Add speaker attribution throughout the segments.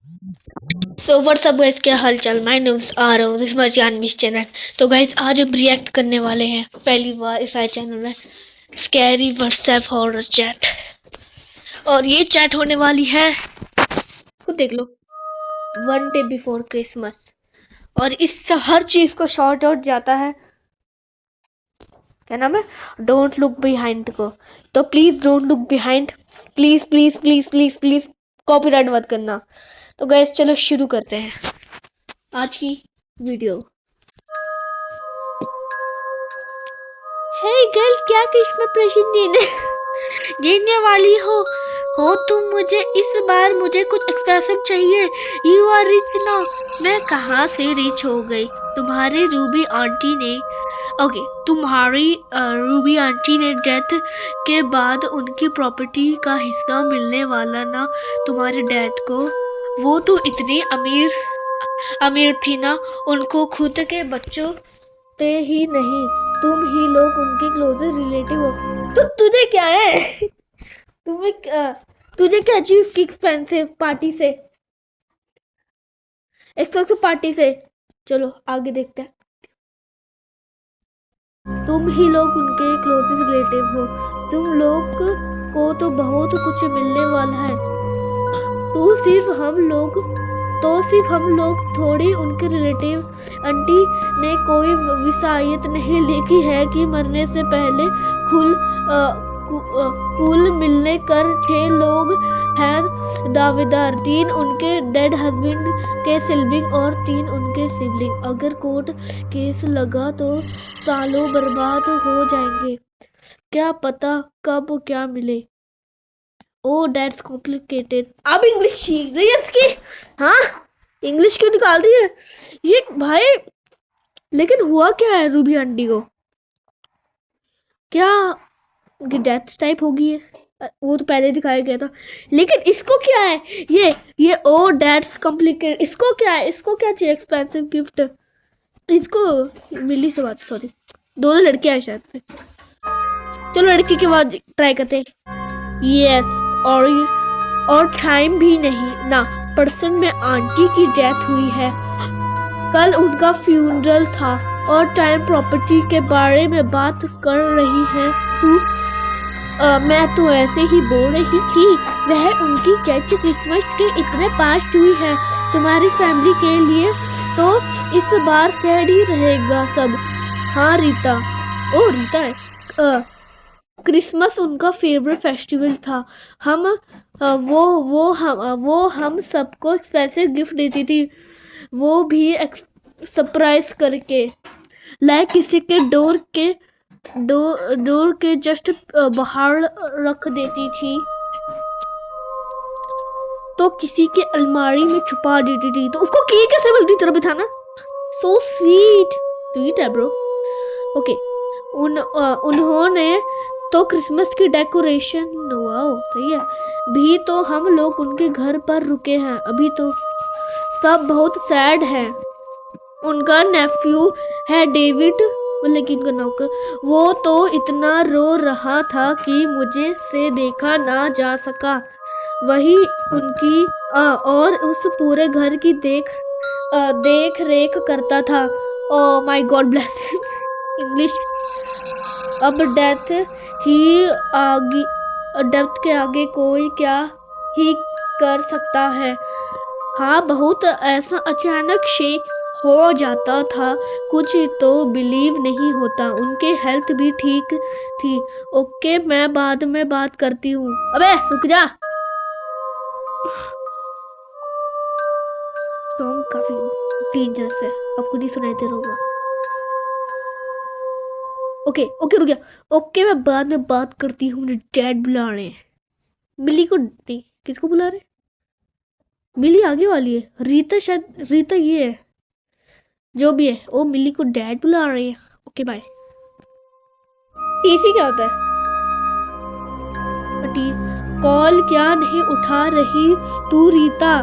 Speaker 1: तो WhatsApp guys, क्या हाल चाल। My name is Aarav, this my जानविश चैनल। तो गाइस आज हम रिएक्ट करने वाले हैं पहली बार इस आई चैनल में स्कैरी व्हाट्सएप हॉरर चैट। और ये चैट होने वाली है, खुद देख लो, 1 डे बिफोर क्रिसमस। और इस हर चीज को शॉर्ट आउट जाता है, क्या नाम है, डोंट लुक बिहाइंड को। तो please don't look behind, please please please please please, copyright मत करना। तो गाइस चलो शुरू करते हैं आज की वीडियो। हे गर्ल, क्या क्रिसमस प्रेजेंट देने वाली हो तुम मुझे? इस बार मुझे कुछ एक्सपेंसिव चाहिए। यू आर रिच ना। मैं कहाँ से रिच हो गई? तुम्हारी रूबी आंटी ने तुम्हारी रूबी आंटी ने डेथ के बाद उनकी प्रॉपर्टी का हिस्सा मिलने वाला ना तुम्हारे डैड को। वो तो इतनी अमीर थी ना, उनको खुद के बच्चों ते ही नहीं, तुम ही लोग उनके क्लोजेस्ट रिलेटिव हो। तो तुझे क्या है? तुझे क्या चीज की एक्सपेंसिव पार्टी से? चलो आगे देखते हैं। तुम ही लोग उनके क्लोजेस्ट रिलेटिव हो, तुम लोग को तो बहुत कुछ मिलने वाला है। तो सिर्फ हम लोग थोड़ी उनके रिलेटिव। आंटी ने कोई विसायत नहीं लिखी है कि मरने से पहले कुल मिलने कर 6 लोग हैं दावेदार। 3 उनके डेड हस्बैंड के सिबलिंग और 3 उनके सिबलिंग। अगर कोर्ट केस लगा तो सालों बर्बाद हो जाएंगे, क्या पता कब क्या मिले। ओ दैट्स कॉम्प्लिकेटेड। अब इंग्लिश सीख रही है इसकी। हाँ, इंग्लिश क्यों निकाल रही है ये भाई? लेकिन हुआ क्या है रूबी आंटी को? क्या डेथ टाइप होगी है? वो तो पहले दिखाया गया था। लेकिन इसको क्या है? ये ओ दैट्स कॉम्प्लिकेटेड, इसको क्या है? इसको क्या चाहिए एक्सपेंसिव गिफ्ट? इसको मिली से बात, सॉरी, दोनों लड़कियां हैं शायद से। चलो लड़की के बाद ट्राई करते हैं। यस, और टाइम भी नहीं ना, पर्सन में आंटी की डेथ हुई है। कल उनका फ्यूनरल था और टाइम प्रॉपर्टी के बारे में बात कर रही है तू। मैं तो ऐसे ही बोल रही थी। वह उनकी डेथ क्रिसमस के इतने पास हुई है। तुम्हारी फैमिली के लिए तो इस बार सैड ही रहेगा सब। हाँ रीता, ओ रीता है। क्रिसमस उनका फेवरेट फेस्टिवल था। हम वो हम सबको स्पेशल गिफ्ट देती थी, वो भी सरप्राइज करके। लाइक किसी के डोर के जस्ट बाहर रख देती थी, तो किसी के अलमारी में छुपा देती थी। तो उसको की कैसे मिलती? तरह भी था ना। सो स्वीट है ब्रो। ओके, उन्होंने तो क्रिसमस की डेकोरेशन, वाओ सही है, भी तो हम लोग उनके घर पर रुके हैं। अभी तो सब बहुत सैड है। उनका नेफ्यू है डेविड, मतलब कि उनका नौकर, वो तो इतना रो रहा था कि मुझे से देखा ना जा सका। वही उनकी और उस पूरे घर की देख रेख करता था। Oh my God bless English. अब डेथ के आगे कोई क्या ही कर सकता है। हाँ, बहुत ऐसा अचानक से हो जाता था, कुछ तो बिलीव नहीं होता। उनके हेल्थ भी ठीक थी। ओके, मैं बाद में बात करती हूँ। अबे रुक जा। सॉन्ग काफी डेंजरस है, आपको नहीं सुनाई दे रहा होगा। ओके ओके रुक जा। ओके, मैं बाद में बात करती हूँ, मुझे डैड बुला रहे हैं। मिली को नहीं, किसको बुला रहे? मिली आगे वाली है, रीता शायद, रीता ये है जो भी है। ओ मिली को डैड बुला रही है। Okay bye. टीसी क्या होता है? कॉल क्या नहीं उठा रही तू रीता?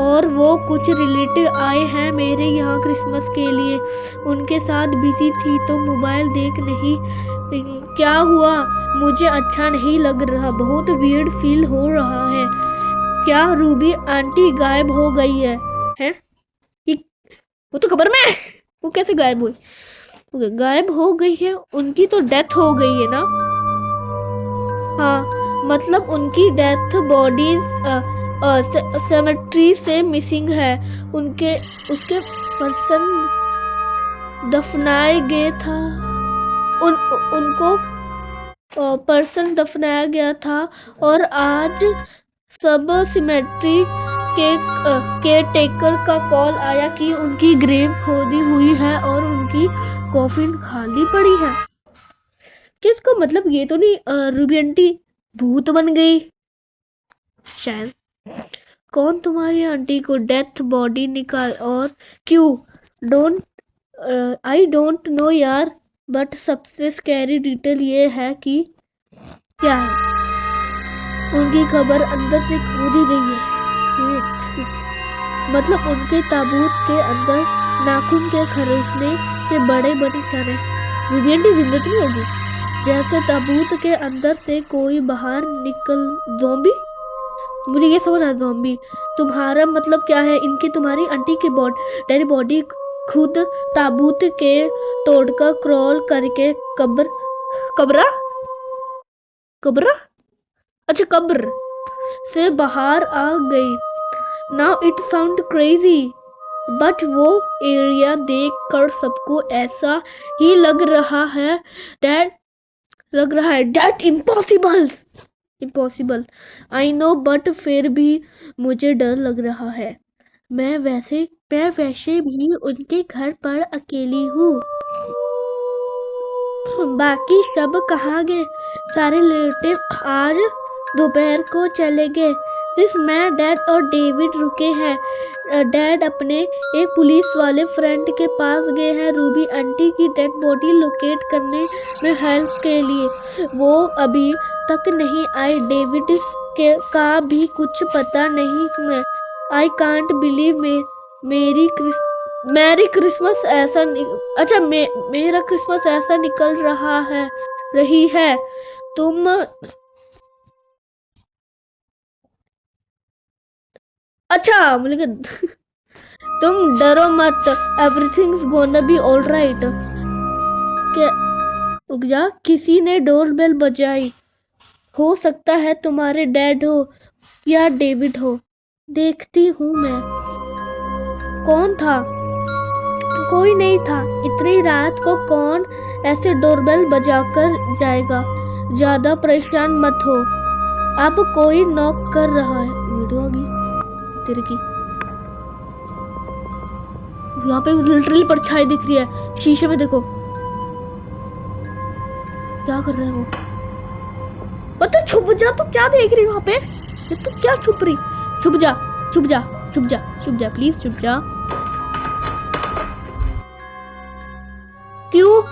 Speaker 1: और वो कुछ रिलेटिव आए हैं मेरे यहाँ क्रिसमस के लिए, उनके साथ बिजी थी तो मोबाइल देख नहीं। क्या हुआ? मुझे अच्छा नहीं लग रहा, बहुत वियर्ड फील हो रहा है। क्या रूबी आंटी गायब हो गई है? हैं? वो तो खबर में है। वो कैसे गायब हुई? गायब हो गई है, उनकी तो डेथ हो गई है ना। हाँ, मतलब उनकी डेथ बॉडी सेमेट्री से मिसिंग है। उसके पर्सन दफनाए गए था। उनको पर्सन दफनाया गया था और आज सब सिमेट्री के टेकर का कॉल आया कि उनकी ग्रेव खोदी हुई है और उनकी कॉफिन खाली पड़ी है। किसको मतलब ये तो नहीं रूबी आंटी भूत बन गई शायद। कौन तुम्हारी आंटी को डेथ बॉडी निकाल और क्यों? डोंट आई डोंट नो यार, बट सबसे स्कैरी डिटेल ये है कि क्या है, उनकी खबर अंदर से खोदी गई है। मतलब उनके ताबूत के अंदर नाखून के खरीदने के बड़े बड़े निशाने। रूबी आंटी जिंदा तो नहीं होगी? जैसे ताबूत के अंदर से कोई बाहर निकल। ज़ॉम्बी? मुझे ये समझ आया, ज़ॉम्बी। तुम्हारा मतलब क्या है? इनकी तुम्हारी आंटी की डेड बॉडी खुद ताबूत के तोड़कर क्रॉल करके कब्र कब्र अच्छा कब्र से बाहर आ गई। Now it sound crazy, but वो एरिया देख कर सबको ऐसा ही लग रहा है that impossible. I know, but फिर भी मुझे डर लग रहा है। मैं वैसे भी उनके घर पर अकेली हूँ। बाकी सब कहाँ गए? सारे रिलेटिव आज दोपहर को चले गए। सिर्फ मैं, डैड और डेविड रुके हैं। डैड अपने एक पुलिस वाले फ्रेंड के पास गए हैं रूबी आंटी की डेड बॉडी लोकेट करने में हेल्प के लिए। वो अभी तक नहीं आए। डेविड का भी कुछ पता नहीं है। I can't believe merry Christmas ऐसा अच्छा मेरा क्रिसमस ऐसा निकल रही है। तुम अच्छा मुझे तुम डरो मत, एवरीथिंग्स गोना बी ऑलराइट। क्या? रुक जा, किसी ने डोरबेल बजाई। हो सकता है तुम्हारे डैड हो या डेविड हो। देखती हूँ मैं। कौन था? कोई नहीं था। इतनी रात को कौन ऐसे डोरबेल बजाकर जाएगा? ज्यादा परेशान मत हो। अब कोई नॉक कर रहा है। वीडियो आ गई तेरे की। यहाँ पे लिटरली परछाई दिख रही है शीशे में, देखो क्या कर रहे हो। तो छुप जा, तो क्या देख रही है वहां पे? ये तो क्या छुप रही? छुप जा, छुप जा, छुप जा, छुप जा, प्लीज छुप जा। क्यों?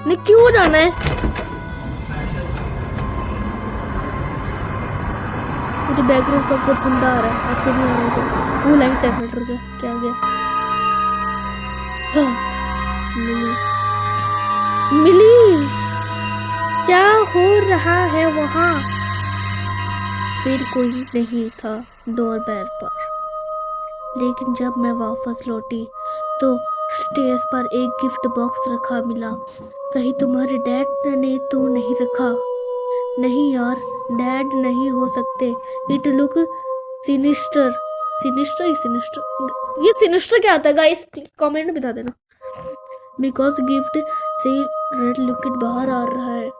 Speaker 1: ने क्यों जाना है? मुझे बैकग्राउंड सब बहुत गंदा आ रहा है। आपको नहीं आ रहा है? वो लाइट है फिल्टर का, क्या आ गया? हाँ, मिली। क्या हो रहा है वहां? फिर कोई नहीं था डोरबेल पर। लेकिन जब मैं वापस लौटी तो स्टेज पर एक गिफ्ट बॉक्स रखा मिला। कहीं तुम्हारे डैड ने तो नहीं रखा? नहीं यार, डैड नहीं हो सकते। It look sinister. सिनिस्टर ये सिनिस्टर क्या आता है गाइस? कमेंट में बता देना। बिकॉज गिफ्ट से रेड लिक्विड बाहर आ रहा है,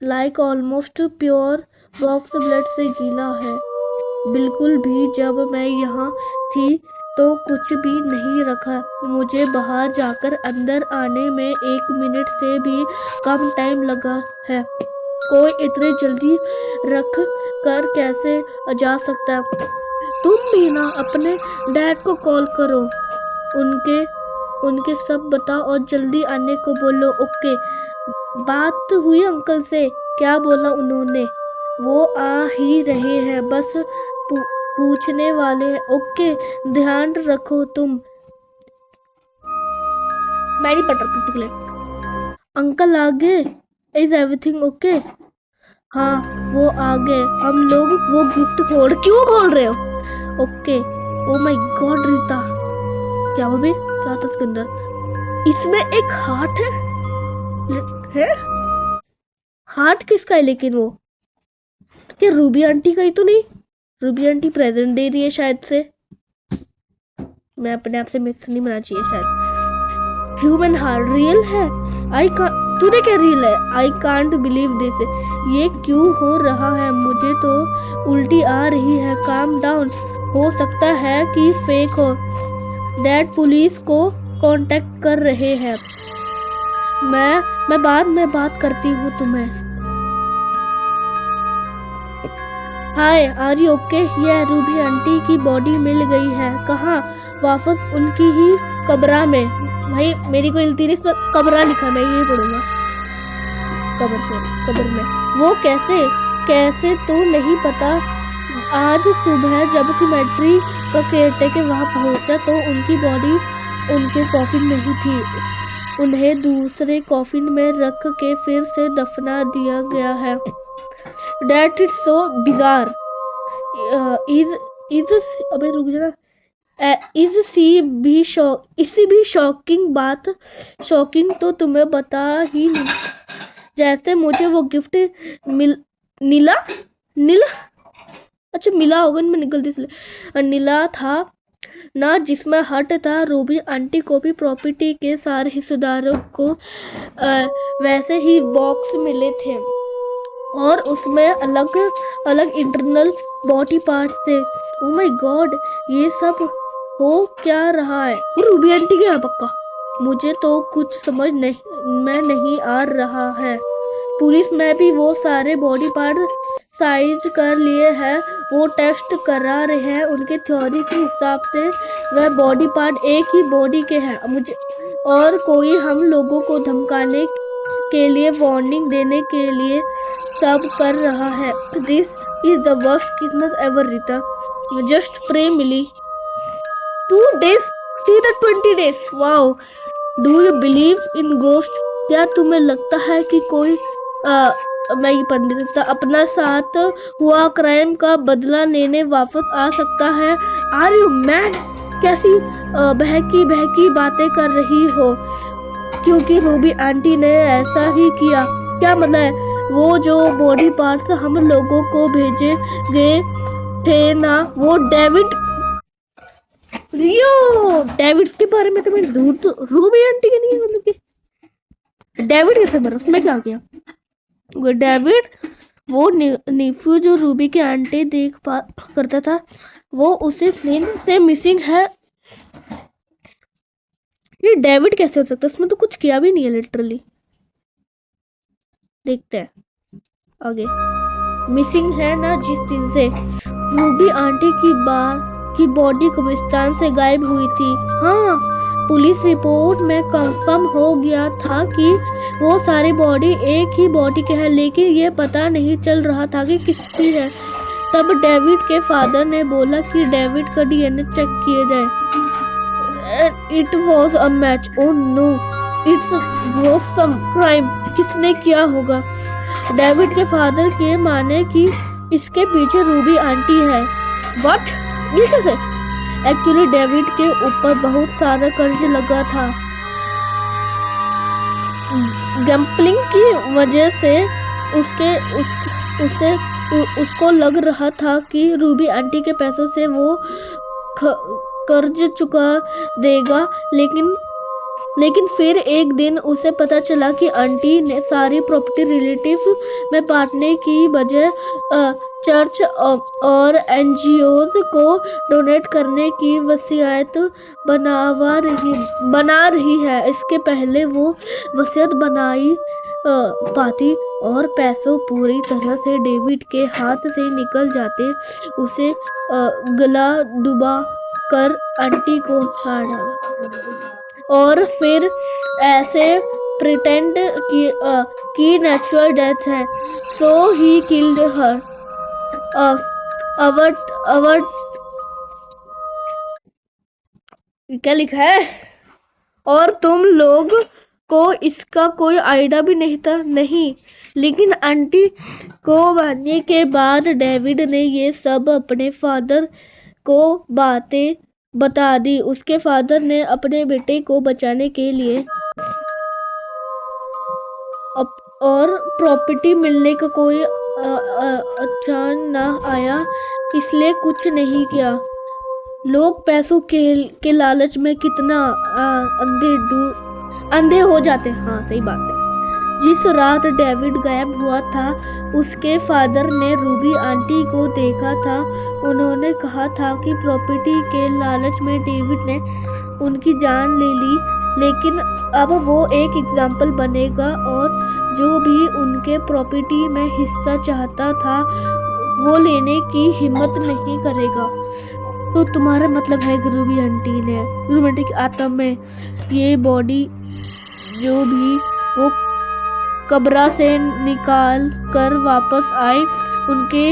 Speaker 1: like almost pure. Box blood से गीला है बिल्कुल भी। जब मैं यहाँ थी तो कुछ भी नहीं रखा। मुझे बाहर जाकर अंदर आने में 1 मिनट से भी कम टाइम लगा है। कोई इतने जल्दी रख कर कैसे जा सकता है? तुम भी ना अपने डैड को कॉल करो, उनके उनके सब बताओ और जल्दी आने को बोलो। ओके, बात हुई अंकल से? क्या बोला उन्होंने? वो आ ही रहे हैं, बस पूछने वाले हैं। ओके, ध्यान रखो तुम। मैरी पटर पर्टिकुलर अंकल आ गए। Is everything okay? हाँ वो आ गए। हम लोग वो गिफ्ट क्यों खोल रहे हो? Okay. Oh my God Rita, क्या वो भी क्या था उसके अंदर? इसमें एक हार्ट है? हार्ट किसका है लेकिन वो? क्या रूबी आंटी का ही तो नहीं? रूबी आंटी प्रेजेंट दे रही है शायद से। मैं अपने आप से मिक्स नहीं बना चाहिए शायद। ह्यूमन हार्ट रियल है? आई का तूने क्या रियल है? I can't believe this. ये क्यों हो रहा है? मुझे तो उल्टी आ रही है। Calm down. हो सकता है कि फेक हो। डैड पुलिस को कांटेक्ट कर रहे हैं। मैं बाद में बात करती हूँ तुम्हें। हाय आर यू ओके? ये रूबी आंटी की बॉडी मिल गई है। कहाँ? वापस उनकी ही कब्र में। भाई मेरी को इल्तिमिस में कब्र लिखा, मैं यही पढ़ूंगा। कब्र, सॉरी कब्र में। वो कैसे? कैसे तो नहीं पता। आज सुबह जब सिमेट्री का केयरटेकर वहां पहुंचा तो उनकी बॉडी उनके कॉफिन में ही थी। उन्हें दूसरे कॉफिन में रख के फिर से दफना दिया गया है। That is so bizarre. Is अबे रुक जा। इज सी भी इसी भी शॉकिंग बात। शॉकिंग तो तुम्हें बता ही नहीं। जैसे मुझे वो गिफ्ट मिल नीला नीला अच्छा मिला होगा, मैं निकलती इसलिए नीला था ना, जिसमें हट था। रूबी आंटी को भी प्रॉपर्टी के सारे हिस्सेदारों को वैसे ही बॉक्स मिले थे और उसमें अलग अलग इंटरनल बॉडी पार्ट्स थे। ओ माय गॉड, ये सब हो क्या रहा है? वो रूबी आंटी क्या है पक्का? मुझे तो कुछ समझ नहीं आ रहा है। पुलिस में भी वो सारे बॉडी पार्ट साइज कर लिए हैं। वो टेस्ट करा रहे हैं। उनके थ्योरी के हिसाब से वह बॉडी पार्ट एक ही बॉडी के हैं। मुझे और कोई हम लोगों को धमकाने के लिए, वार्निंग देने के लिए सब कर रहा है। This is the worst Christmas ever Rita. Just pray मिली 2 days, see the 20 days. Wow. Do you believe in ghost? क्या तुम्हें लगता है कि कोई मैं ये पढ़ नहीं सकता, अपना साथ हुआ क्राइम का बदला लेने वापस आ सकता है? Are you mad? कैसी बहकी बहकी बातें कर रही हो? क्योंकि रूबी आंटी ने ऐसा ही किया। क्या मतलब है? वो जो बॉडी पार्ट्स हम लोगों को भेजे गए थे ना, वो डेविड के बारे में तो मैं दूर, तो रूबी आंटी के नहीं है मतलब कि डेविड कैसे मरा? उसमें क्या किया? वो डेविड वो नीफू जो रूबी के आंटी करता था, वो उसे फिल्म से मिसिंग है। ये डेविड कैसे हो सकता है? उसमें तो कुछ किया भी नहीं है लिटरली। देखते हैं आगे। मिसिंग है ना जिस दिन से रूबी आंटी की बॉडी कब्रिस्तान से गायब हुई थी। हाँ, पुलिस रिपोर्ट में कंफर्म हो गया था कि वो सारी बॉडी एक ही बॉडी के है, लेकिन ये पता नहीं चल रहा था कि किसकी है। तब डेविड के फादर ने बोला कि डेविड का डीएनए चेक किया जाए। It was a match. Oh no, it's gruesome crime. किसने किया होगा? डेविड के फादर के माने कि इसके पीछे रूबी आंटी है। व्हाट? ये कैसे? एक्चुअली डेविड के ऊपर बहुत सारा कर्ज लगा था गैम्बलिंग की वजह से। उसको लग रहा था कि रूबी आंटी के पैसों से वो कर्ज चुका देगा, लेकिन फिर एक दिन उसे पता चला कि आंटी ने सारी प्रॉपर्टी रिलेटिव में बांटने की बजाय चर्च और एनजीओज को डोनेट करने की वसीयत बना रही है। इसके पहले वो वसीयत बनाई पाती और पैसों पूरी तरह से डेविड के हाथ से निकल जाते, उसे गला डुबा कर आंटी को मार डाला और फिर ऐसे प्रिटेंड की नेचुरल डेथ है, सो ही किल्ड हर। अवर अवर क्या लिखा है? और तुम लोग को इसका कोई आइडिया भी नहीं था। नहीं, लेकिन आंटी को मारने के बाद डेविड ने ये सब अपने फादर को बातें बता दी। उसके फादर ने अपने बेटे को बचाने के लिए और प्रॉपर्टी मिलने का कोई अच्छा ना आया, इसलिए कुछ नहीं किया। लोग पैसों के लालच में कितना अंधे हो जाते हैं। हाँ, सही बात है। जिस रात डेविड गायब हुआ था, उसके फादर ने रूबी आंटी को देखा था। उन्होंने कहा था कि प्रॉपर्टी के लालच में डेविड ने उनकी जान ले ली, लेकिन अब वो एक एग्जाम्पल बनेगा और जो भी उनके प्रॉपर्टी में हिस्सा चाहता था वो लेने की हिम्मत नहीं करेगा। तो तुम्हारा मतलब है रूबी आंटी की आत्मा में ये बॉडी जो भी वो कब्र से निकाल कर वापस आए, उनके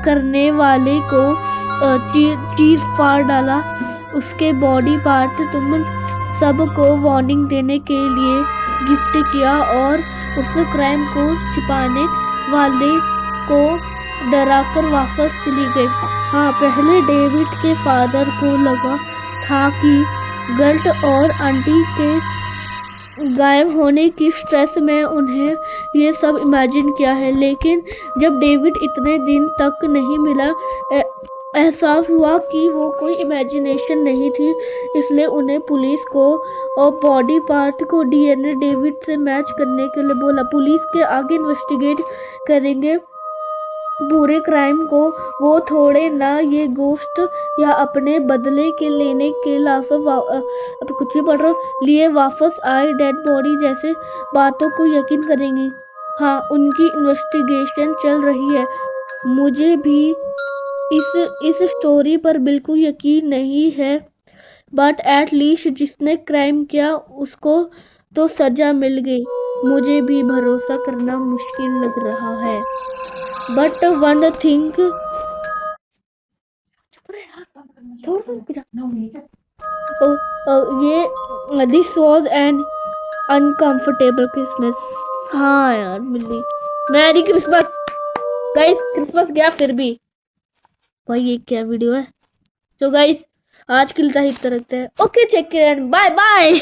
Speaker 1: करने वाले को चीज फाड़ डाला। उसके बॉडी पार्ट तुम सबको वार्निंग देने के लिए गिफ्ट किया और उस क्राइम को छुपाने वाले को डराकर वापस चली गई। हाँ, पहले डेविड के फादर को लगा था कि गर्ट और आंटी के गायब होने की स्ट्रेस में उन्हें ये सब इमेजिन किया है, लेकिन जब डेविड इतने दिन तक नहीं मिला, एहसास हुआ कि वो कोई इमेजिनेशन नहीं थी। इसलिए उन्हें पुलिस को और बॉडी पार्ट को डीएनए डेविड से मैच करने के लिए बोला। पुलिस के आगे इन्वेस्टिगेट करेंगे पूरे क्राइम को। वो थोड़े ना ये गोश्त या अपने बदले के लेने के अब कुछ भी पढ़ रहा लिए वापस आए डेड बॉडी जैसे बातों को यकीन करेंगी। हाँ, उनकी इन्वेस्टिगेशन चल रही है। मुझे भी इस स्टोरी पर बिल्कुल यकीन नहीं है, बट एट लीस्ट जिसने क्राइम किया उसको तो सजा मिल गई। मुझे भी भरोसा करना मुश्किल लग रहा है, बट वन थिंक थोड़ा सा रुक जा। ये this was an uncomfortable Christmas. हाँ यार मिली, मैरी क्रिसमस गाइस। क्रिसमस गया फिर भी। भाई ये क्या वीडियो है। तो गाइस आज के लिए इतना रखते हैं। Okay, check and bye bye.